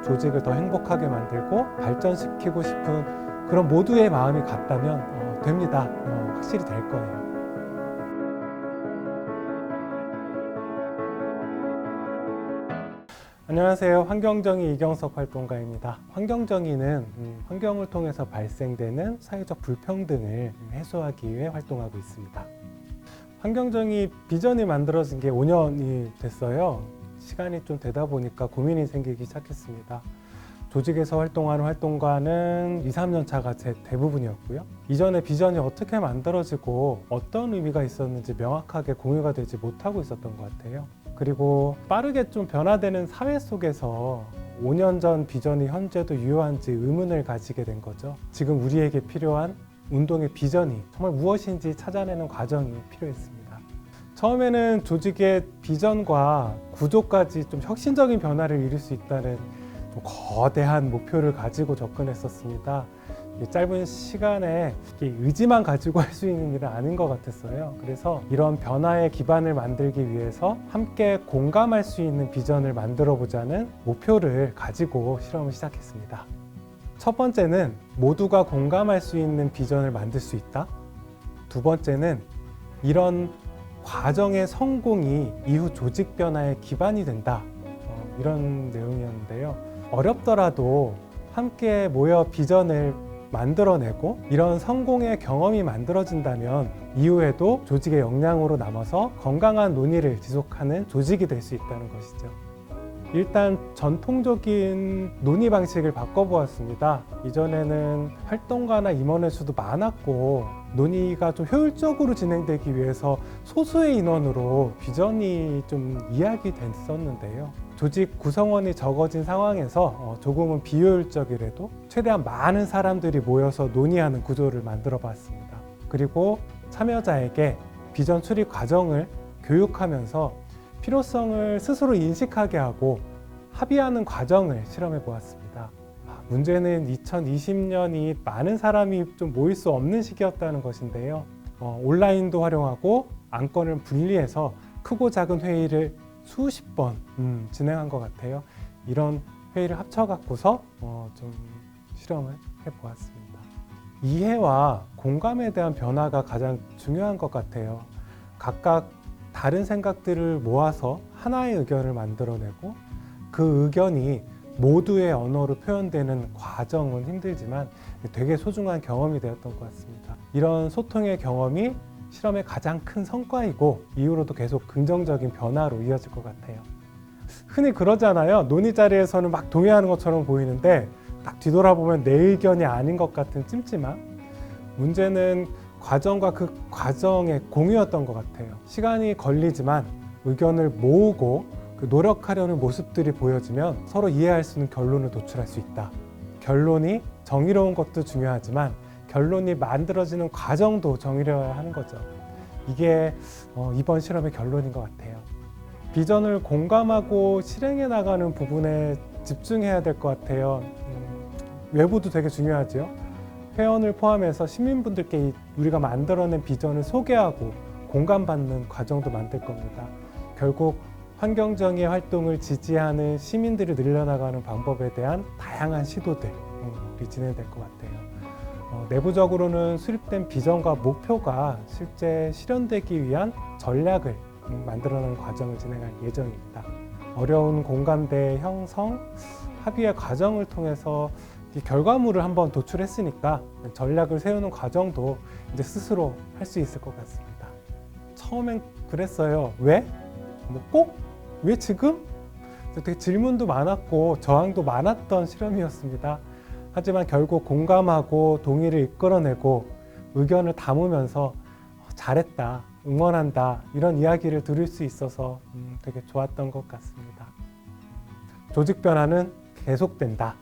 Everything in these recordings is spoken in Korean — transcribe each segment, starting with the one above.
조직을 더 행복하게 만들고 발전시키고 싶은 그런 모두의 마음이 같다면 됩니다. 확실히 될 거예요. 안녕하세요. 환경정의 이경석 활동가입니다. 환경정의는 환경을 통해서 발생되는 사회적 불평등을 해소하기 위해 활동하고 있습니다. 환경정의 비전이 만들어진 게 5년이 됐어요. 시간이 좀 되다 보니까 고민이 생기기 시작했습니다. 조직에서 활동하는 활동가는 2, 3년 차가 제 대부분이었고요. 이전에 비전이 어떻게 만들어지고 어떤 의미가 있었는지 명확하게 공유가 되지 못하고 있었던 것 같아요. 그리고 빠르게 좀 변화되는 사회 속에서 5년 전 비전이 현재도 유효한지 의문을 가지게 된 거죠. 지금 우리에게 필요한 운동의 비전이 정말 무엇인지 찾아내는 과정이 필요했습니다. 처음에는 조직의 비전과 구조까지 좀 혁신적인 변화를 이룰 수 있다는 좀 거대한 목표를 가지고 접근했었습니다. 짧은 시간에 의지만 가지고 할 수 있는 일은 아닌 것 같았어요. 그래서 이런 변화의 기반을 만들기 위해서 함께 공감할 수 있는 비전을 만들어 보자는 목표를 가지고 실험을 시작했습니다. 첫 번째는 모두가 공감할 수 있는 비전을 만들 수 있다. 두 번째는 이런 과정의 성공이 이후 조직 변화의 기반이 된다. 이런 내용이었는데요. 어렵더라도 함께 모여 비전을 만들어내고 이런 성공의 경험이 만들어진다면 이후에도 조직의 역량으로 남아서 건강한 논의를 지속하는 조직이 될 수 있다는 것이죠. 일단 전통적인 논의 방식을 바꿔보았습니다. 이전에는 활동가나 임원의 수도 많았고 논의가 좀 효율적으로 진행되기 위해서 소수의 인원으로 비전이 좀 이야기됐었는데요. 조직 구성원이 적어진 상황에서 조금은 비효율적이라도 최대한 많은 사람들이 모여서 논의하는 구조를 만들어 봤습니다. 그리고 참여자에게 비전 수립 과정을 교육하면서 필요성을 스스로 인식하게 하고 합의하는 과정을 실험해 보았습니다. 문제는 2020년이 많은 사람이 좀 모일 수 없는 시기였다는 것인데요. 온라인도 활용하고 안건을 분리해서 크고 작은 회의를 수십 번 진행한 것 같아요. 이런 회의를 합쳐갖고서 좀 실험을 해보았습니다. 이해와 공감에 대한 변화가 가장 중요한 것 같아요. 각각 다른 생각들을 모아서 하나의 의견을 만들어내고 그 의견이 모두의 언어로 표현되는 과정은 힘들지만 되게 소중한 경험이 되었던 것 같습니다. 이런 소통의 경험이 실험의 가장 큰 성과이고 이후로도 계속 긍정적인 변화로 이어질 것 같아요. 흔히 그러잖아요. 논의 자리에서는 막 동의하는 것처럼 보이는데 딱 뒤돌아보면 내 의견이 아닌 것 같은 찜찜함. 문제는 과정과 그 과정의 공유였던 것 같아요. 시간이 걸리지만 의견을 모으고 노력하려는 모습들이 보여지면 서로 이해할 수 있는 결론을 도출할 수 있다. 결론이 정의로운 것도 중요하지만 결론이 만들어지는 과정도 정의로워야 하는 거죠. 이게 이번 실험의 결론인 것 같아요. 비전을 공감하고 실행해 나가는 부분에 집중해야 될 것 같아요. 외부도 되게 중요하죠. 회원을 포함해서 시민분들께 우리가 만들어낸 비전을 소개하고 공감받는 과정도 만들 겁니다. 결국 환경정의 활동을 지지하는 시민들이 늘려나가는 방법에 대한 다양한 시도들이 진행될 것 같아요. 내부적으로는 수립된 비전과 목표가 실제 실현되기 위한 전략을 만들어내는 과정을 진행할 예정입니다. 어려운 공감대 형성, 합의의 과정을 통해서 이 결과물을 한번 도출했으니까 전략을 세우는 과정도 이제 스스로 할 수 있을 것 같습니다. 처음엔 그랬어요. 왜? 꼭? 왜 지금? 되게 질문도 많았고 저항도 많았던 실험이었습니다. 하지만 결국 공감하고 동의를 이끌어내고 의견을 담으면서 잘했다, 응원한다 이런 이야기를 들을 수 있어서 되게 좋았던 것 같습니다. 조직 변화는 계속된다.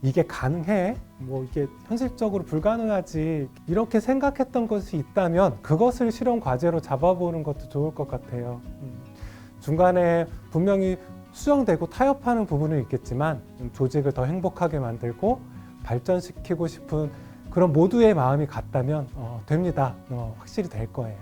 이게 가능해? 이게 현실적으로 불가능하지. 이렇게 생각했던 것이 있다면 그것을 실험 과제로 잡아보는 것도 좋을 것 같아요. 중간에 분명히 수정되고 타협하는 부분은 있겠지만 조직을 더 행복하게 만들고 발전시키고 싶은 그런 모두의 마음이 같다면 됩니다. 확실히 될 거예요.